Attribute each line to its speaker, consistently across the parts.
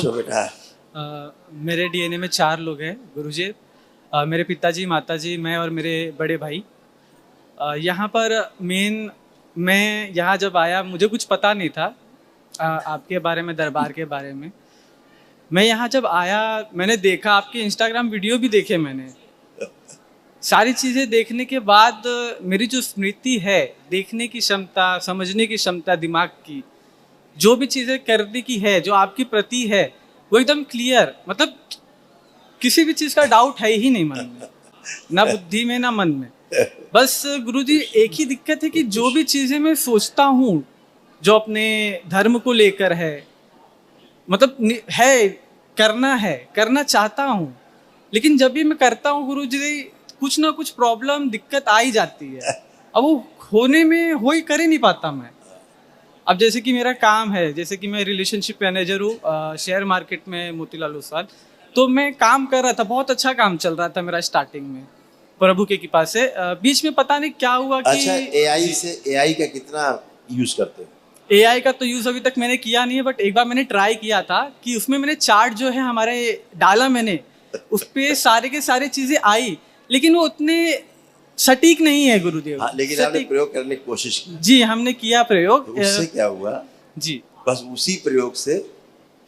Speaker 1: पूछो बेटा।
Speaker 2: मेरे डीएनए में 4 लोग हैं गुरुजी। मेरे पिताजी, माताजी, मैं और मेरे बड़े भाई। यहाँ पर मैं यहाँ जब आया मुझे कुछ पता नहीं था आपके बारे में, दरबार के बारे में। मैं यहाँ जब आया मैंने देखा, आपके इंस्टाग्राम वीडियो भी देखे मैंने। सारी चीज़ें देखने के बाद मेरी जो स्मृति है, देखने की क्षमता, समझने की क्षमता, दिमाग की जो भी चीज़ें करने की है, जो आपकी प्रति है, वो एकदम क्लियर। मतलब किसी भी चीज़ का डाउट है ही नहीं मन में, ना बुद्धि में ना मन में। बस गुरुजी एक ही दिक्कत है कि जो भी चीज़ें मैं सोचता हूँ जो अपने धर्म को लेकर है, मतलब है, करना चाहता हूँ, लेकिन जब भी मैं करता हूँ गुरुजी कुछ ना कुछ प्रॉब्लम, दिक्कत आ ही जाती है। अब वो होने में हो ही कर ही नहीं पाता मैं। अब जैसे कि मेरा काम है, जैसे कि मैं रिलेशनशिप मैनेजर हूँ शेयर मार्केट में मोतीलाल ओसवाल। तो मैं काम कर रहा था, बहुत अच्छा काम चल रहा था मेरा स्टार्टिंग में, प्रभु के कृपा से। बीच में पता नहीं क्या हुआ कि
Speaker 1: अच्छा, एआई का कितना यूज करते हो?
Speaker 2: एआई का तो यूज अभी तक मैंने किया नहीं है, बट एक बार मैंने ट्राई किया था कि उसमें मैंने चार्ट जो है हमारे डाला मैंने, उस पे सारे के सारे चीजें आई, लेकिन वो उतने सटीक नहीं है गुरुदेव।
Speaker 1: हाँ, लेकिन आपने प्रयोग करने की कोशिश की?
Speaker 2: जी, हमने किया प्रयोग।
Speaker 1: तो उससे क्या हुआ
Speaker 2: जी,
Speaker 1: बस उसी प्रयोग से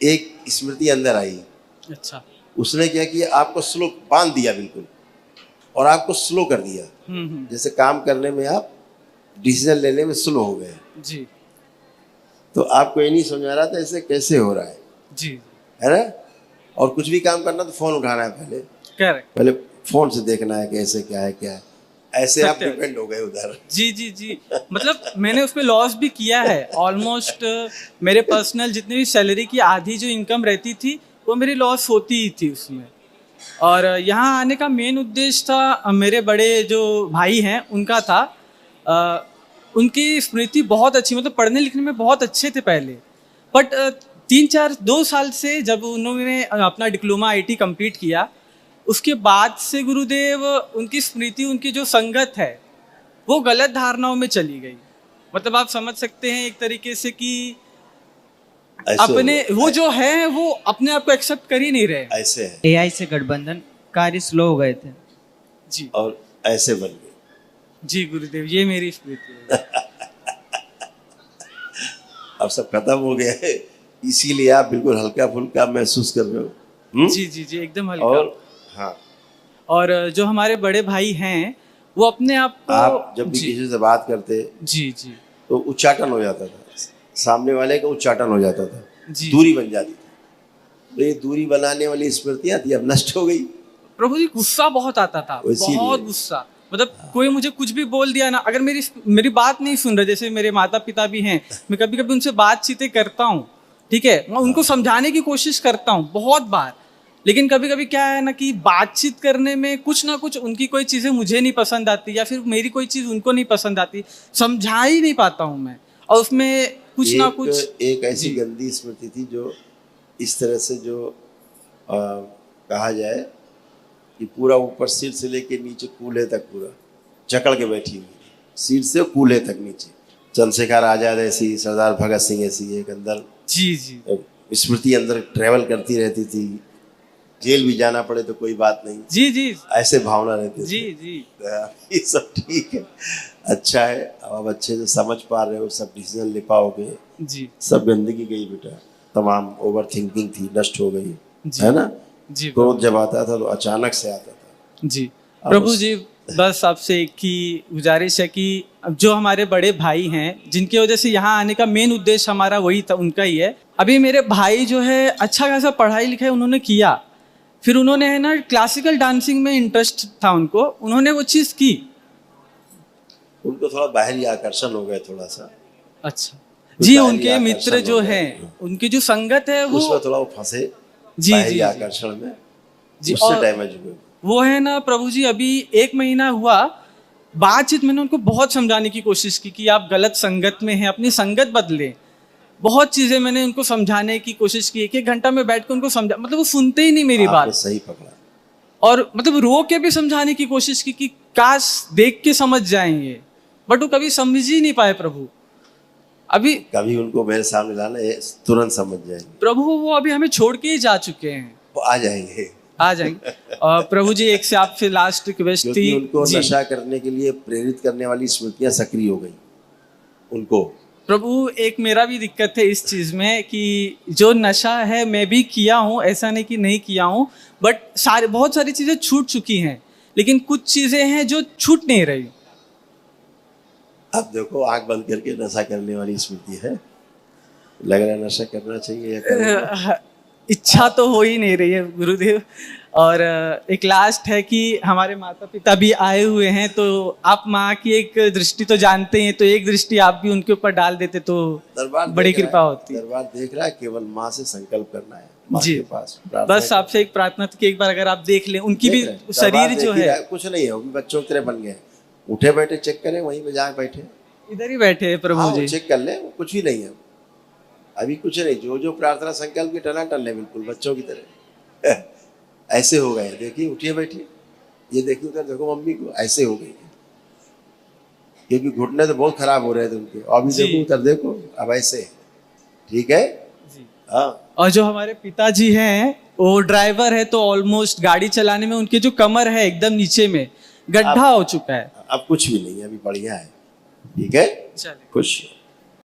Speaker 1: एक स्मृति अंदर आई।
Speaker 2: अच्छा।
Speaker 1: उसने क्या किया, आपको स्लो बांध दिया बिल्कुल, और आपको स्लो कर दिया। जैसे काम करने में आप डिसीजन लेने में स्लो हो गए
Speaker 2: जी।
Speaker 1: तो आपको ये नहीं समझ आ रहा था ऐसे कैसे हो रहा है
Speaker 2: जी,
Speaker 1: है ना। और कुछ भी काम करना तो फोन उठाना है पहले,
Speaker 2: करेक्ट,
Speaker 1: पहले फोन से देखना है कैसे क्या है, ऐसे आप डिपेंड हो गए उधर।
Speaker 2: जी जी जी। मतलब मैंने उसमें लॉस भी किया है ऑलमोस्ट। मेरे पर्सनल जितनी भी सैलरी की आधी जो इनकम रहती थी वो मेरी लॉस होती ही थी उसमें। और यहाँ आने का मेन उद्देश्य था, मेरे बड़े जो भाई हैं उनका था। उनकी स्मृति बहुत अच्छी, मतलब पढ़ने लिखने में बहुत अच्छे थे पहले, बट 2 साल से जब उन्होंने अपना डिप्लोमा आईटी कंप्लीट किया, उसके बाद से गुरुदेव उनकी स्मृति, उनकी जो संगत है वो गलत धारणाओं में चली गई। मतलब आप समझ सकते हैं एक तरीके से कि अपने वो जो है वो अपने आप को एक्सेप्ट कर ही नहीं रहे।
Speaker 1: ऐसे है,
Speaker 3: एआई से गठबंधन, कार्य स्लो हो गए थे
Speaker 1: जी, और ऐसे बन गए।
Speaker 2: जी गुरुदेव, ये मेरी स्मृति है।
Speaker 1: अब सब खत्म हो गया है, इसीलिए आप बिल्कुल हल्का फुल्का महसूस कर रहे हो।
Speaker 2: जी जी जी, एकदम हल्का।
Speaker 1: और हाँ,
Speaker 2: और जो हमारे बड़े भाई हैं वो अपने आप को,
Speaker 1: आप जब भी किसी से बात करते
Speaker 2: जी जी
Speaker 1: तो उच्चाटन हो जाता था, सामने वाले का उच्चाटन हो जाता था,
Speaker 2: दूरी
Speaker 1: बन जाती थी। तो ये दूरी बनाने वाली स्मृतियां थी, अब नष्ट हो गई।
Speaker 2: प्रभु जी गुस्सा बहुत आता था, बहुत गुस्सा। मतलब कोई मुझे कुछ भी बोल दिया ना, अगर मेरी बात नहीं सुन रहे, जैसे मेरे माता पिता भी हैं, मैं कभी कभी उनसे बातचीतें करता हूँ, ठीक है, मैं उनको समझाने की कोशिश करता हूँ बहुत बार, लेकिन कभी कभी क्या है ना कि बातचीत करने में कुछ ना कुछ उनकी कोई चीज़ें मुझे नहीं पसंद आती, या फिर मेरी कोई चीज़ उनको नहीं पसंद आती, समझा ही नहीं पाता हूँ मैं। और उसमें कुछ ना कुछ
Speaker 1: एक ऐसी गंदी स्मृति थी जो इस तरह से जो कहा जाए कि पूरा ऊपर सिर से लेके नीचे कूल्हे तक पूरा जकड़ के बैठी हुई, सिर से कूल्हे तक नीचे। चंद्रशेखर आजाद ऐसी, सरदार भगत सिंह ऐसी, एक अंदर
Speaker 2: जी जी
Speaker 1: स्मृति अंदर ट्रेवल करती रहती थी। जेल भी जाना पड़े तो कोई बात नहीं,
Speaker 2: जी जी,
Speaker 1: ऐसे भावना रहती
Speaker 2: जी जी।
Speaker 1: ये सब ठीक है, अच्छा है। अब आप अच्छे से समझ पा रहे हो, सब डिसीजन ले पाओगे
Speaker 2: जी।
Speaker 1: सब गंदगी गई बेटा, तमाम ओवर थिंकिंग थी, नष्ट हो गई, है ना।
Speaker 2: जी,
Speaker 1: क्रोध जब आता था तो अचानक से आता था।
Speaker 2: जी प्रभु जी, बस आपसे एक ही गुजारिश है कि जो हमारे बड़े भाई हैं, जिनकी वजह से यहाँ आने का मेन उद्देश्य हमारा वही था, उनका ही है। अभी मेरे भाई जो है अच्छा खासा पढ़ाई लिखाई उन्होंने किया, फिर उन्होंने है ना क्लासिकल डांसिंग में इंटरेस्ट था उनको, उन्होंने वो चीज़ की,
Speaker 1: उनको थोड़ा बाहरी आकर्षण हो गया थोड़ा सा।
Speaker 2: अच्छा जी, उनके मित्र जो हैं, उनकी जो संगत है वो
Speaker 1: उसमें थोड़ा वो फंसे जी आकर्षण में जी, उससे डैमेज हुए। वो
Speaker 2: है ना प्रभु जी, अभी 1 महीना हुआ बातचीत, मैंने उनको बहुत समझाने की कोशिश की कि आप गलत संगत में हैं, अपनी संगत बदलें। बहुत चीजें मैंने उनको समझाने की कोशिश की, 1-1 घंटा में बैठ कर उनको समझा, मतलब वो सुनते ही नहीं मेरी बात।
Speaker 1: सही पकड़ा।
Speaker 2: और मतलब रो के भी समझाने की कोशिश की कि काश देख के समझ जाएंगे, बट वो कभी समझ ही नहीं पाए प्रभु। अभी
Speaker 1: कभी उनको मेरे सामने लाना, ये तुरंत समझ जाएंगे,
Speaker 2: प्रभु वो अभी हमें छोड़ के ही जा चुके हैं,
Speaker 1: वो आ जाएंगे।
Speaker 2: आ जाएंगे। और प्रभु जी एक से आपसे लास्ट रिक्वेस्ट
Speaker 1: क्योंकि
Speaker 2: थी
Speaker 1: उनको
Speaker 2: जी।
Speaker 1: नशा करने के लिए प्रेरित करने वाली स्मृतियां सक्रिय हो गई उनको।
Speaker 2: प्रभु एक मेरा भी दिक्कत है इस चीज में कि जो नशा है मैं भी किया हूँ, ऐसा नहीं कि नहीं किया हूँ, बट बहुत सारी चीजें छूट चुकी हैं, लेकिन कुछ चीजें हैं जो छूट नहीं रही।
Speaker 1: अब देखो, आंख बंद करके नशा करने वाली स्मृति है, लग रहा है नशा करना चाहिए या करना?
Speaker 2: इच्छा तो हो ही नहीं रही है गुरुदेव। और एक लास्ट है कि हमारे माता पिता भी आए हुए हैं, तो आप माँ की एक दृष्टि तो जानते हैं, तो एक दृष्टि आप भी उनके ऊपर डाल देते तो
Speaker 1: दरबार
Speaker 2: बड़ी
Speaker 1: देख रहा
Speaker 2: कृपा
Speaker 1: है,
Speaker 2: होती।
Speaker 1: दरबार देख रहा है, केवल माँ से संकल्प करना है, माँ
Speaker 2: जी।
Speaker 1: के पास प्रार्थना
Speaker 2: बस आपसे एक प्रार्थना थी कि एक बार अगर आप देख लें, उनकी भी
Speaker 1: देख रहे हैं,
Speaker 2: शरीर
Speaker 1: दरबार
Speaker 2: जो
Speaker 1: देख ही रहा
Speaker 2: है,
Speaker 1: कुछ नहीं है, वो भी बच्चों की तरह बन गए हैं, उठे बैठे चेक करें, वहीं पे जाके बैठे,
Speaker 2: इधर ही बैठे हैं प्रभु
Speaker 1: हाँ, वो
Speaker 2: जी।
Speaker 1: चेक कर ले, वो कुछ भी नहीं है, अभी कुछ नहीं, जो जो प्रार्थना संकल्प की टनाटन है, बिल्कुल बच्चों की तरह ऐसे हो गए। देखिए उठिए बैठिए, ये देखिए उधर देखो मम्मी को, ऐसे हो गई, क्योंकि घुटने तो बहुत खराब हो रहे थे उनके, अभी
Speaker 2: जी।
Speaker 1: देखो उधर देखो, अब ऐसे, ठीक है।
Speaker 2: जी।
Speaker 1: हाँ,
Speaker 2: और जो हमारे पिताजी हैं वो ड्राइवर है, तो ऑलमोस्ट गाड़ी चलाने में उनकी जो कमर है एकदम नीचे में गड्ढा हो चुका है।
Speaker 1: अब कुछ भी नहीं है, अभी बढ़िया है, ठीक है,
Speaker 2: चलिए।
Speaker 1: खुश।